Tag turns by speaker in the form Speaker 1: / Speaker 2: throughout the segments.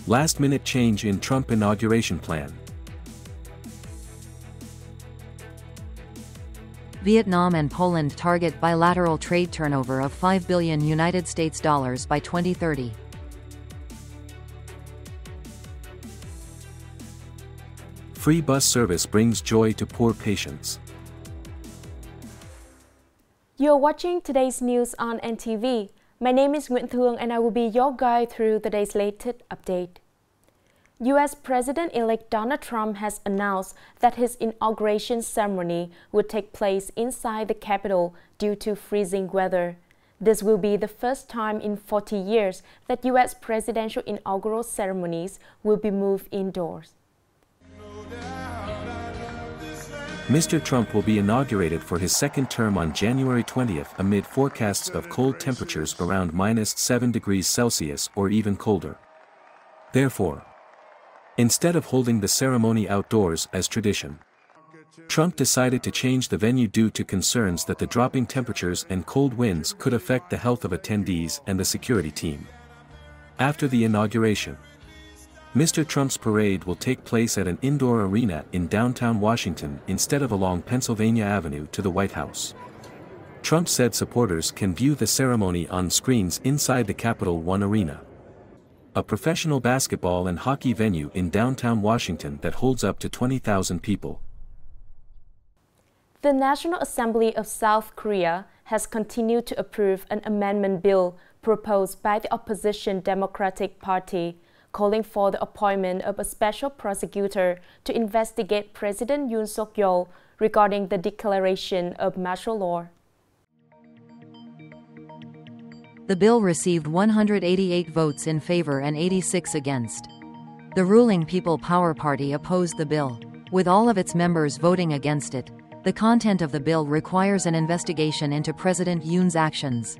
Speaker 1: Last-minute change in Trump inauguration plan.
Speaker 2: Vietnam and Poland target bilateral trade turnover of $5 billion by 2030.
Speaker 1: Free bus service brings joy to poor patients.
Speaker 3: You're watching today's news on NTV. My name is Nguyễn Thị and I will be your guide through today's latest update. U.S. President-elect Donald Trump has announced that his inauguration ceremony would take place inside the Capitol due to freezing weather. This will be the first time in 40 years that U.S. presidential inaugural ceremonies will be moved indoors.
Speaker 1: Mr. Trump will be inaugurated for his second term on January 20th amid forecasts of cold temperatures around -7 degrees Celsius or even colder. Therefore, instead of holding the ceremony outdoors as tradition, Trump decided to change the venue due to concerns that the dropping temperatures and cold winds could affect the health of attendees and the security team. After the inauguration, Mr. Trump's parade will take place at an indoor arena in downtown Washington instead of along Pennsylvania Avenue to the White House. Trump said supporters can view the ceremony on screens inside the Capital One Arena, a professional basketball and hockey venue in downtown Washington that holds up to 20,000 people.
Speaker 3: The National Assembly of South Korea has continued to approve an amendment bill proposed by the opposition Democratic Party, calling for the appointment of a special prosecutor to investigate President Yoon Suk-yeol regarding the declaration of martial law.
Speaker 2: The bill received 188 votes in favor and 86 against. The ruling People Power Party opposed the bill, with all of its members voting against it. The content of the bill requires an investigation into President Yoon's actions,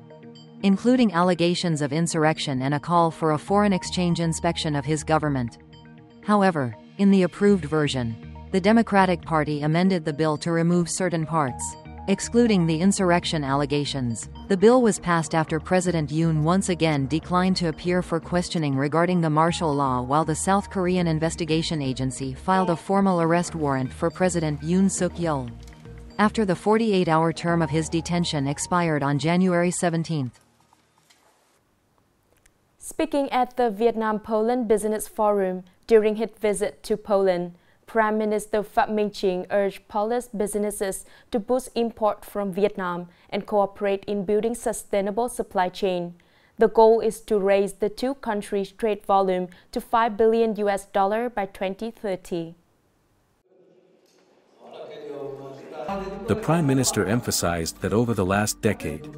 Speaker 2: including allegations of insurrection and a call for a foreign exchange inspection of his government. However, in the approved version, the Democratic Party amended the bill to remove certain parts, excluding the insurrection allegations. The bill was passed after President Yoon once again declined to appear for questioning regarding the martial law while the South Korean investigation agency filed a formal arrest warrant for President Yoon Suk-yeol, after the 48-hour term of his detention expired on January 17.
Speaker 3: Speaking at the Vietnam-Poland Business Forum during his visit to Poland, Prime Minister Phạm Minh Chính urged Polish businesses to boost import from Vietnam and cooperate in building sustainable supply chain. The goal is to raise the two countries' trade volume to $5 billion by 2030.
Speaker 1: The Prime Minister emphasized that over the last decade,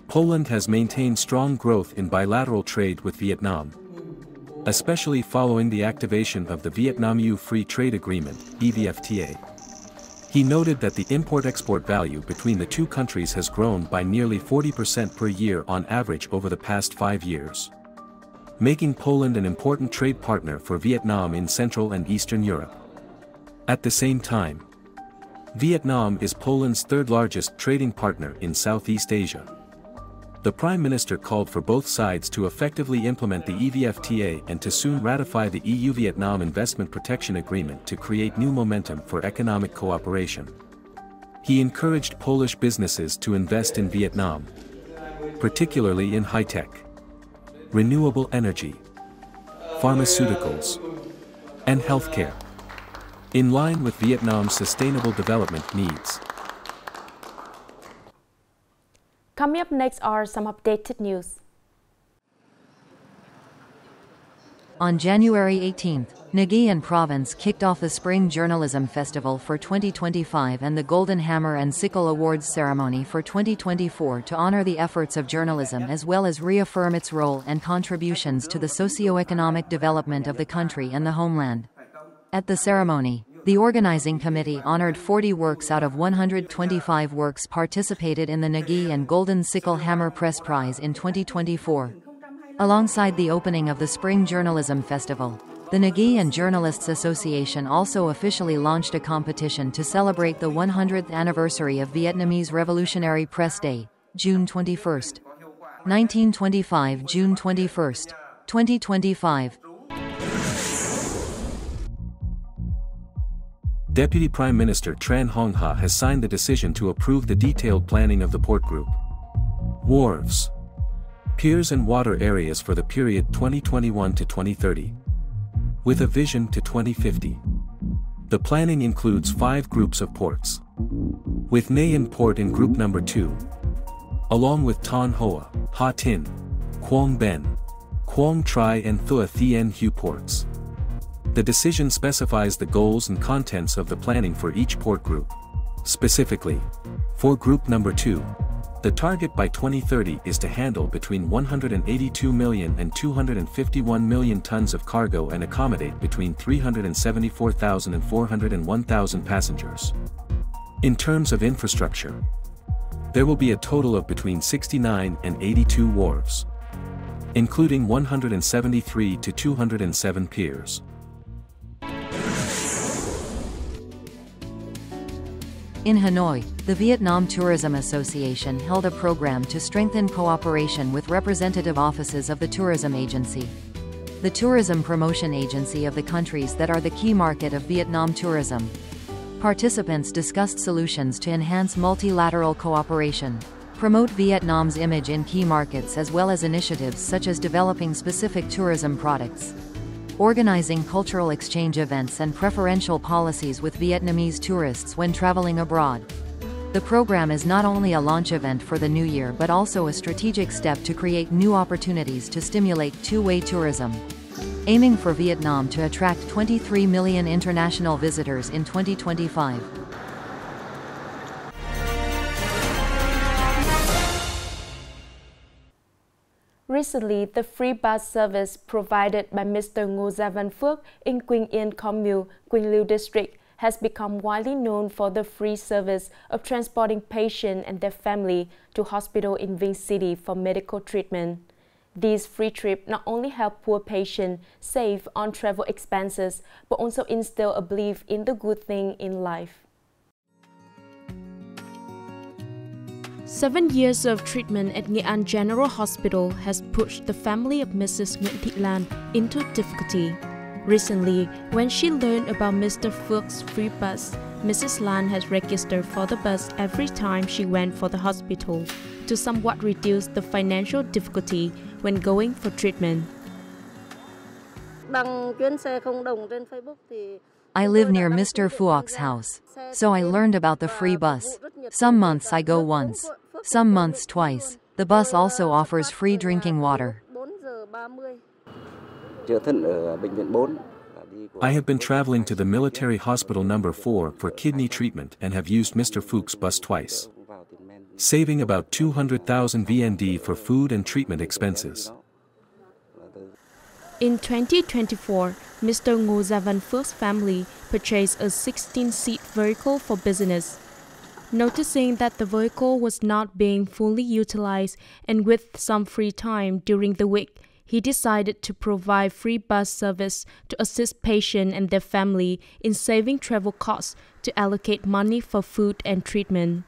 Speaker 1: Poland has maintained strong growth in bilateral trade with Vietnam, especially following the activation of the Vietnam-EU Free Trade Agreement, EVFTA. He noted that the import-export value between the two countries has grown by nearly 40% per year on average over the past 5 years, making Poland an important trade partner for Vietnam in Central and Eastern Europe. At the same time, Vietnam is Poland's third-largest trading partner in Southeast Asia. The Prime Minister called for both sides to effectively implement the EVFTA and to soon ratify the EU-Vietnam Investment Protection Agreement to create new momentum for economic cooperation. He encouraged Polish businesses to invest in Vietnam, particularly in high-tech, renewable energy, pharmaceuticals, and healthcare, in line with Vietnam's sustainable development needs.
Speaker 3: Coming up next are some updated news.
Speaker 2: On January 18, Nghệ Province kicked off the Spring Journalism Festival for 2025 and the Golden Hammer and Sickle Awards ceremony for 2024 to honor the efforts of journalism as well as reaffirm its role and contributions to the socio-economic development of the country and the homeland. At the ceremony, the organizing committee honored 40 works out of 125 works participated in the Nghệ and Golden Sickle Hammer Press Prize in 2024. Alongside the opening of the Spring Journalism Festival, the Nghệ and Journalists Association also officially launched a competition to celebrate the 100th anniversary of Vietnamese Revolutionary Press Day, June 21, 1925 June 21, 2025.
Speaker 1: Deputy Prime Minister Tran Honha has signed the decision to approve the detailed planning of the port group. Wharves, piers and water areas for the period 2021 to 2030. With a vision to 2050. The planning includes 5 groups of ports. With Nghệ Port in group number 2. Along with Thanh Hoa, Ha Tin, Quang Ben, Quang Tri and Thua Thien Hu ports. The decision specifies the goals and contents of the planning for each port group. Specifically, for group number 2, the target by 2030 is to handle between 182 million and 251 million tons of cargo and accommodate between 374,000 and 401,000 passengers. In terms of infrastructure, there will be a total of between 69 and 82 wharves, including 173 to 207 piers.
Speaker 2: In Hanoi, the Vietnam Tourism Association held a program to strengthen cooperation with representative offices of the tourism agency, the tourism promotion agency of the countries that are the key market of Vietnam tourism. Participants discussed solutions to enhance multilateral cooperation, promote Vietnam's image in key markets as well as initiatives such as developing specific tourism products, organizing cultural exchange events and preferential policies with Vietnamese tourists when traveling abroad. The program is not only a launch event for the new year but also a strategic step to create new opportunities to stimulate two-way tourism, aiming for Vietnam to attract 23 million international visitors in 2025.
Speaker 3: Recently, the free bus service provided by Mr. Ngô Gia Văn Phước in Quỳnh Yên Commune, Quỳnh Lưu District has become widely known for the free service of transporting patients and their family to hospital in Vinh City for medical treatment. These free trips not only help poor patients save on travel expenses, but also instill a belief in the good thing in life. 7 years of treatment at Nghệ An General Hospital has pushed the family of Mrs. Nguyễn Thị Lan into difficulty. Recently, when she learned about Mr. Phước free bus, Mrs. Lan has registered for the bus every time she went for the hospital to somewhat reduce the financial difficulty when going for treatment.
Speaker 2: I live near Mr. Phuoc's house, so I learned about the free bus. Some months I go once, some months twice. The bus also offers free drinking water.
Speaker 1: I have been traveling to the military hospital number 4 for kidney treatment and have used Mr. Phuoc's bus twice, saving about 200,000 VND for food and treatment expenses.
Speaker 3: In 2024, Mr. Ngô Gia Văn Phước family purchased a 16-seat vehicle for business. Noticing that the vehicle was not being fully utilized and with some free time during the week, he decided to provide free bus service to assist patients and their family in saving travel costs to allocate money for food and treatment.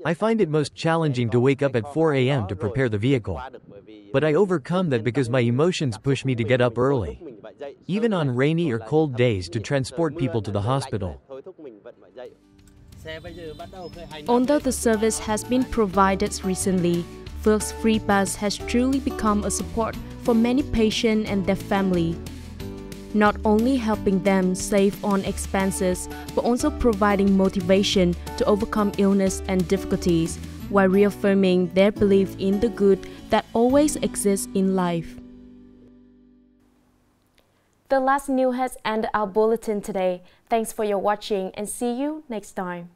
Speaker 4: I find it most challenging to wake up at 4 a.m. to prepare the vehicle. But I overcome that because my emotions push me to get up early, even on rainy or cold days, to transport people to the hospital.
Speaker 3: Although the service has been provided recently, Phước free bus has truly become a support for many patients and their family, not only helping them save on expenses, but also providing motivation to overcome illness and difficulties, while reaffirming their belief in the good that always exists in life. The last news has ended our bulletin today. Thanks for your watching and see you next time.